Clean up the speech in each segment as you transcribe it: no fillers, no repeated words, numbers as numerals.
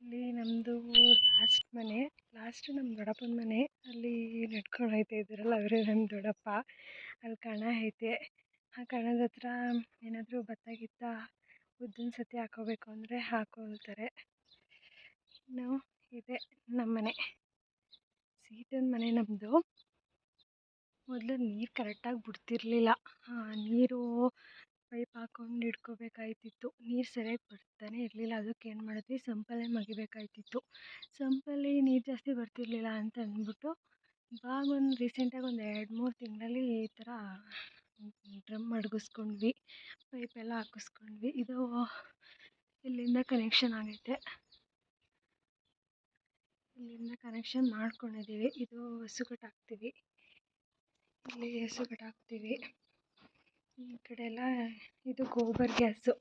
ಇಲ್ಲಿ ನಮ್ಮದು ಲಾಸ್ಟ್ ನಮ್ಮ ದೊಡ್ಡಪ್ಪನ ಮನೆ. ಅಲ್ಲಿ ನಡ್ಕೊಂಡು ಹೋಗ್ತಾ ಇದ್ದಾರಲ್ಲ ಅವರೇ ನಮ್ಮ ದೊಡ್ಡಪ್ಪ. ಅಲ್ಲಿ ಕಣ ಐತೆ. ಆ ಕಣದ ಹತ್ರ ಏನಾದರೂ ಭತ್ತ ಗಿತ್ತ ಉದ್ದಿನ ಸತಿ ಹಾಕೋಬೇಕು ಅಂದರೆ ಹಾಕೊಳ್ತಾರೆ. ಇನ್ನು ಇದೆ ನಮ್ಮ ಮನೆ, ಸೀಟನ ಮನೆ ನಮ್ಮದು. ಮೊದಲು ನೀರು ಕರೆಕ್ಟಾಗಿ ಬಿಡ್ತಿರ್ಲಿಲ್ಲ. ನೀರು ಪೈಪ್ ಹಾಕ್ಕೊಂಡು ಹಿಡ್ಕೋಬೇಕಾಯ್ತಿತ್ತು. ನೀರು ಸರಿಯಾಗಿ ಬರ್ತಾನೆ ಇರಲಿಲ್ಲ. ಅದಕ್ಕೆ ಏನು ಮಾಡಿದ್ವಿ, ಸಂಪಲ್ಲೇ ಮಗಿಬೇಕಾಯ್ತಿತ್ತು. ಸಂಪಲ್ಲಿ ನೀರು ಜಾಸ್ತಿ ಬರ್ತಿರ್ಲಿಲ್ಲ ಅಂತ ಅಂದ್ಬಿಟ್ಟು ಇವಾಗ ರೀಸೆಂಟಾಗಿ 2-3 ತಿಂಗಳಲ್ಲಿ ಈ ಥರ ಡ್ರಮ್ ಮಡಗಿಸ್ಕೊಂಡ್ವಿ, ಪೈಪೆಲ್ಲ ಹಾಕಿಸ್ಕೊಂಡ್ವಿ. ಇದು ಇಲ್ಲಿಂದ ಕನೆಕ್ಷನ್ ಆಗೈತೆ, ಇಲ್ಲಿಂದ ಕನೆಕ್ಷನ್ ಮಾಡ್ಕೊಂಡಿದ್ದೀವಿ. ಇದು ಹಸುಗಟ್ಟಾಕ್ತೀವಿ, ಇಲ್ಲಿ ಹಸುಗಟ್ಟಾಕ್ತೀವಿ. ಈ ಕಡೆ ಎಲ್ಲ ಇದು ಗೋಬರ್ ಗ್ಯಾಸು.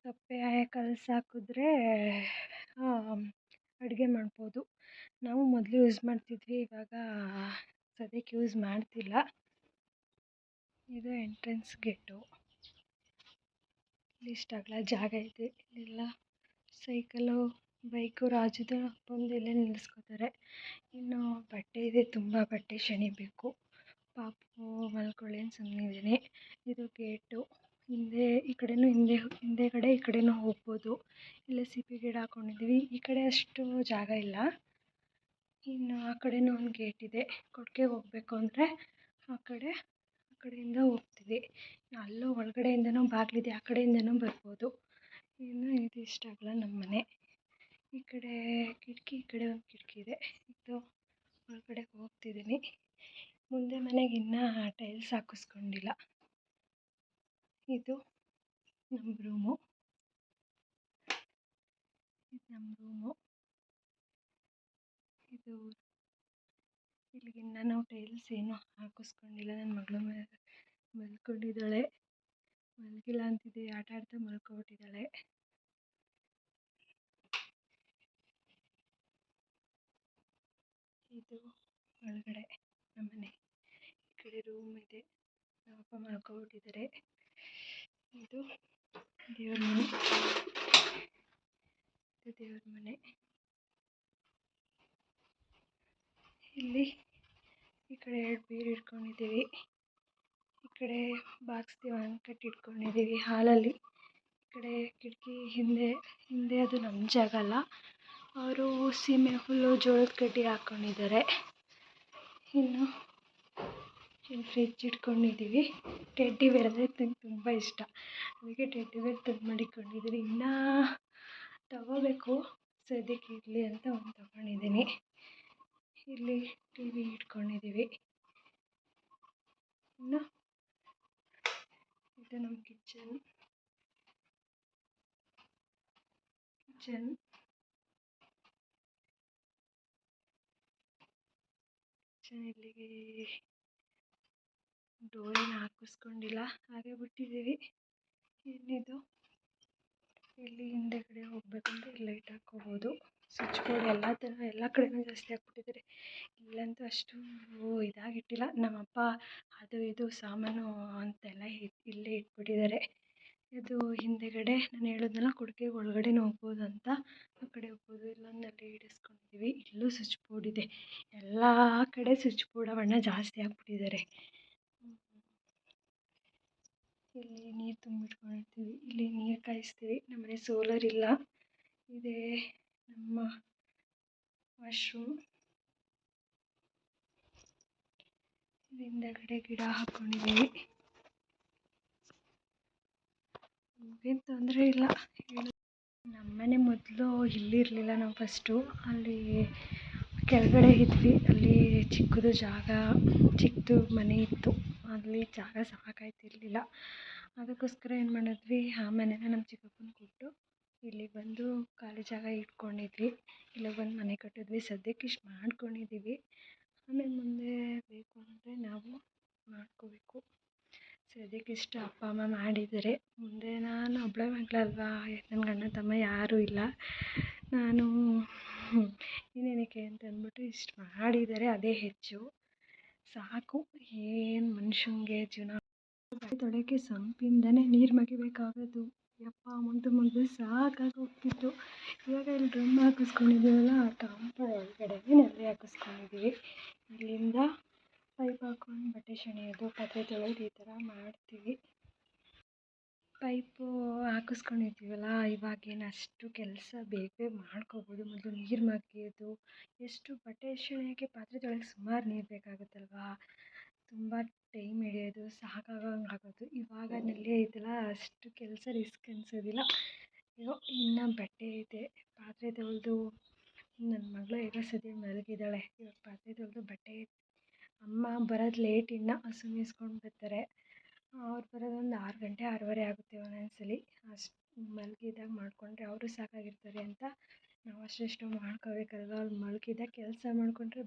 ಕಪ್ಪೆ ಕಲಸಾಕಿದ್ರೆ ಅಡುಗೆ ಮಾಡ್ಬೋದು. ನಾವು ಮೊದಲು ಯೂಸ್ ಮಾಡ್ತಿದ್ವಿ, ಇವಾಗ ಸದ್ಯಕ್ಕೆ ಯೂಸ್ ಮಾಡ್ತಿಲ್ಲ. ಇದು ಎಂಟ್ರೆನ್ಸ್ ಗೇಟು. ಇಲ್ಲಿ ಇಷ್ಟು ಅಗಲ ಜಾಗ ಇದೆ. ಇಲ್ಲೆಲ್ಲ ಸೈಕಲು, ಬೈಕು, ರಾಜುದು ಅಪ್ಪಂದು ಇಲ್ಲೇ ನಿಲ್ಲಿಸ್ಕೋತಾರೆ. ಇನ್ನು ಬಟ್ಟೆ ಇದೆ, ತುಂಬ ಬಟ್ಟೆ ಶಣಿಬೇಕು. ಪಾಪು ಮಲ್ಕೊಳ್ಳಿ ಅಂತ ಸುಮ್ಮನಿದ್ದೀನಿ. ಇದು ಗೇಟು. ಈ ಕಡೆನೂ ಹಿಂದೆಗಡೆ ಈ ಕಡೆನೂ ಹೋಗ್ಬೋದು. ಇಲ್ಲೇ ಸಿಪಿ ಗಿಡ ಹಾಕ್ಕೊಂಡಿದ್ದೀವಿ. ಈ ಕಡೆ ಅಷ್ಟು ಜಾಗ ಇಲ್ಲ. ಇನ್ನು ಆ ಕಡೆನೂ ಒಂದು ಗೇಟ್ ಇದೆ. ಕೊಟ್ಟಿಗೆಗೆ ಹೋಗಬೇಕು ಅಂದರೆ ಆ ಕಡೆಯಿಂದ ಹೋಗ್ತೀವಿ. ಅಲ್ಲೂ ಒಳಗಡೆಯಿಂದನೂ ಬಾಗಿಲಿದೆ, ಆ ಕಡೆಯಿಂದನೂ ಬರ್ಬೋದು. ಇನ್ನು ಇದು ಇಷ್ಟ ಆಗಲ್ಲ ನಮ್ಮ ಮನೆ. ಈ ಕಡೆ ಕಿಟಕಿ, ಈ ಕಡೆ ಒಂದು ಕಿಟಕಿ ಇದೆ. ಇದು ಒಳಗಡೆ ಹೋಗ್ತಿದ್ದೀನಿ. ಮುಂದೆ ಮನೆಗೆ ಇನ್ನೂ ಟೈಲ್ಸ್ ಹಾಕಿಸ್ಕೊಂಡಿಲ್ಲ. ಇದು ನಮ್ಮ ರೂಮು. ಇದು ಇಲ್ಲಿಗಿನ್ನ ನಾವು ಟೈಲ್ಸ್ ಏನೂ ಹಾಕಿಸ್ಕೊಂಡಿಲ್ಲ. ನನ್ನ ಮಗಳು ಮಲ್ಕೊಂಡಿದ್ದಾಳೆ. ಮಲಗಿಲ್ಲ ಅಂತಿದ್ದೆ, ಆಟ ಆಡ್ತಾ ಮಲ್ಕೊಬಿಟ್ಟಿದ್ದಾಳೆ. ಇದು ಒಳಗಡೆ ನಮ್ಮ ಮನೆ. ಈ ಕಡೆ ರೂಮ್ ಇದೆ, ನಮ್ಮಪ್ಪ ಮಲ್ಕೊಬಿಟ್ಟಿದ್ದಾರೆ. ಇದು ದೇವ್ರ ಮನೆ. ಇಲ್ಲಿ ಈ ಕಡೆ 2 ಬೀರು ಇಟ್ಕೊಂಡಿದ್ದೀವಿ. ಈ ಕಡೆ ಬಾಕ್ಸ್ ದಿವಾನ ಕಟ್ಟಿ ಇಟ್ಕೊಂಡಿದ್ದೀವಿ ಹಾಲಲ್ಲಿ. ಈ ಕಡೆ ಕಿಟಕಿ ಹಿಂದೆ ಅದು ನಮ್ಮ ಜಾಗ ಅಲ್ಲ, ಅವರು ಸೀಮೆ ಹುಲ್ಲು, ಜೋಳದ ಕಡ್ಡಿ ಹಾಕ್ಕೊಂಡಿದ್ದಾರೆ. ಇನ್ನು ಇಲ್ಲಿ ಫ್ರಿಜ್ ಇಟ್ಕೊಂಡಿದ್ದೀವಿ. ಟೆಡ್ಡಿ ಬೇರ್ ಅಂದರೆ ನಂಗೆ ತುಂಬ ಇಷ್ಟ, ಅದಕ್ಕೆ ಟೆಡ್ಡಿ ಬೇರ್ ತಂದು ಮಡಿಕೊಂಡಿದ್ದೀನಿ. ಇನ್ನೂ ತಗೋಬೇಕು, ಸದ್ಯಕ್ಕೆ ಇರಲಿ ಅಂತ ಒಂದು ತಗೊಂಡಿದ್ದೀನಿ. ಇಲ್ಲಿ TV ಇಟ್ಕೊಂಡಿದ್ದೀವಿ. ಇನ್ನು ಇದು ನಮ್ಮ ಕಿಚನ್. ಇಲ್ಲಿಗೆ ಡೋರಿನ ಹಾಕಿಸ್ಕೊಂಡಿಲ್ಲ, ಹಾಗೆ ಬಿಟ್ಟಿದ್ದೀವಿ. ಏನಿದು, ಇಲ್ಲಿ ಹಿಂದೆಗಡೆ ಹೋಗ್ಬೇಕಂದ್ರೆ ಲೈಟ್ ಹಾಕ್ಕೋಬೋದು. ಸ್ವಿಚ್ ಬೋರ್ಡ್ ಎಲ್ಲ ಕಡೆನೂ ಜಾಸ್ತಿ ಹಾಕ್ಬಿಟ್ಟಿದ್ದಾರೆ. ಇಲ್ಲಂತೂ ಅಷ್ಟು ಇದಾಗಿಟ್ಟಿಲ್ಲ. ನಮ್ಮಪ್ಪ ಅದು ಇದು ಸಾಮಾನು ಅಂತೆಲ್ಲ ಇಲ್ಲೇ ಇಟ್ಬಿಟ್ಟಿದ್ದಾರೆ. ಇದು ಹಿಂದೆಗಡೆ ನಾನು ಹೇಳಿದ್ನಲ್ಲ, ಕೊಡುಗೆ ಒಳಗಡೆನೂ ಹೋಗ್ಬೋದು ಅಂತ, ಆ ಕಡೆ ಹೋಗ್ಬೋದು. ಇಲ್ಲೊಂದಲ್ಲಿ ಇಡಿಸ್ಕೊಂಡಿದ್ದೀವಿ. ಇಲ್ಲೂ ಸ್ವಿಚ್ ಬೋರ್ಡ್ ಇದೆ. ಎಲ್ಲ ಕಡೆ ಸ್ವಿಚ್ ಬೋರ್ಡ್ ಬಣ್ಣ ಜಾಸ್ತಿ ಹಾಕ್ಬಿಟ್ಟಿದ್ದಾರೆ. ಇಲ್ಲಿ ನೀರು ತುಂಬಿಟ್ಕೊಂಡಿರ್ತೀವಿ, ಇಲ್ಲಿ ನೀರು ಕಾಯಿಸ್ತೀವಿ. ನಮ್ಮನೆ ಸೋಲರ್ ಇಲ್ಲ. ಇದೇ ನಮ್ಮ ವಾಶ್ರೂಮ್. ಹಿಂದೆಗಡೆ ಗಿಡ ಹಾಕ್ಕೊಂಡಿದ್ದೀವಿ. ಏನು ತೊಂದರೆ ಇಲ್ಲ. ನಮ್ಮನೆ ಮೊದಲು ಇಲ್ಲಿರಲಿಲ್ಲ, ನಾವು ಫಸ್ಟು ಅಲ್ಲಿ ಕೆಳಗಡೆ ಇದ್ವಿ. ಅಲ್ಲಿ ಚಿಕ್ಕದು ಮನೆ ಇತ್ತು. ಅಲ್ಲಿ ಜಾಗ ಸಾಕಾಯ್ತಿರ್ಲಿಲ್ಲ. ಅದಕ್ಕೋಸ್ಕರ ಏನು ಮಾಡಿದ್ವಿ, ಆ ಮನೆನ ನಮ್ಮ ಚಿಕ್ಕಪ್ಪನ ಕೊಟ್ಟು ಇಲ್ಲಿ ಬಂದು ಖಾಲಿ ಜಾಗ ಇಟ್ಕೊಂಡಿದ್ವಿ. ಇಲ್ಲಿಗೆ ಬಂದು ಮನೆ ಕಟ್ಟಿದ್ವಿ. ಸದ್ಯಕ್ಕೆ ಇಷ್ಟು ಮಾಡ್ಕೊಂಡಿದ್ದೀವಿ. ಆಮೇಲೆ ಮುಂದೆ ಬೇಕು ಅಂದರೆ ನಾವು ಮಾಡ್ಕೋಬೇಕು. ಸದ್ಯಕ್ಕೆ ಇಷ್ಟು ಅಪ್ಪ ಅಮ್ಮ ಮಾಡಿದ್ದಾರೆ. ಮುಂದೆ ನಾನು ಒಬ್ಬಳೇ ಮಗಳಲ್ವಾ, ನನ್ನ ಗಂಡ ತಮ್ಮ ಯಾರೂ ಇಲ್ಲ. ನಾನು ಇನ್ನೇನಕ್ಕೆ ಅಂತ ಅಂದ್ಬಿಟ್ಟು ಇಷ್ಟು ಮಾಡಿದ್ದಾರೆ, ಅದೇ ಹೆಚ್ಚು ಸಾಕು. ಏನು ಮನುಷ್ಯಂಗೆ ಜೀವನ ತೊಳೆಯೋಕ್ಕೆ ಸಂಪಿಂದನೇ ನೀರು ಮಗಿಬೇಕಾಗೋದು. ಯಪ್ಪ ಮುಗ್ದು ಮುಗ್ದು ಸಾಕಾಗಿ ಹೋಗ್ತಿತ್ತು. ಇವಾಗ ಇಲ್ಲಿ ಡ್ರಮ್ ಹಾಕಿಸ್ಕೊಂಡಿದ್ದೀವಲ್ಲ, ಆ ಕಾಂಪೌಂಡ್ ಒಳಗಡೆ ನೆಲ್ಲಿ ಹಾಕಿಸ್ಕೊಂಡಿದ್ದೀವಿ. ಇಲ್ಲಿಂದ ಪೈಪ್ ಹಾಕ್ಕೊಂಡು ಬಟ್ಟೆ ಸೆಳೆಯೋದು, ಪಾತ್ರೆ ತೊಳೆಯೋದು ಈ ಥರ ಮಾಡ್ತೀವಿ. ಪೈಪು ಹಾಕಿಸ್ಕೊಂಡಿರ್ತೀವಲ್ಲ, ಇವಾಗೇನು ಅಷ್ಟು ಕೆಲಸ ಬೇಗ ಬೇಗ ಮಾಡ್ಕೋಬೋದು. ಮೊದಲು ನೀರು ಮಗ್ಯೋದು, ಎಷ್ಟು ಬಟ್ಟೆ ಸೆಳೆಯೋಕ್ಕೆ, ಪಾತ್ರೆ ತೊಳೆಯೋಕ್ಕೆ ಸುಮಾರು ನೀರು ಬೇಕಾಗುತ್ತಲ್ವಾ, ತುಂಬ ಟೈಮ್ ಹಿಡಿಯೋದು, ಸಾಕಾಗೋಂಗೆ ಆಗೋದು. ಇವಾಗ ನಲ್ಲಿ ಐತಲ್ಲ, ಅಷ್ಟು ಕೆಲಸ ರಿಸ್ಕ್ ಅನಿಸೋದಿಲ್ಲ. ಇನ್ನು ಬಟ್ಟೆ ಐತೆ, ಪಾತ್ರೆ ತೊಳೆದು ನನ್ನ ಮಗಳು ಈಗ ಸದ್ಯ ಮಲಗಿದ್ದಾಳೆ. ಇವಾಗ ಪಾತ್ರೆ ತೊಳೆದು ಬಟ್ಟೆ, ಅಮ್ಮ ಬರೋದು ಲೇಟ್, ಇನ್ನು ಹಸು ಮೇಯಿಸ್ಕೊಂಡು ಬರ್ತಾರೆ. ಅವ್ರು ಬರೋದು ಒಂದು 6 ಗಂಟೆ 6:30 ಆಗುತ್ತೆ ಒಂದೊಂದ್ಸಲಿ. ಅಷ್ಟು ಮಲಗಿದಾಗ ಮಾಡಿಕೊಂಡ್ರೆ ಅವರು ಸಾಕಾಗಿರ್ತಾರೆ ಅಂತ ನಾವು ಅಷ್ಟು ಮಾಡ್ಕೋಬೇಕಲ್ವ. ಅವ್ರು ಮಲಗಿದಾಗ ಕೆಲಸ ಮಾಡಿಕೊಂಡ್ರೆ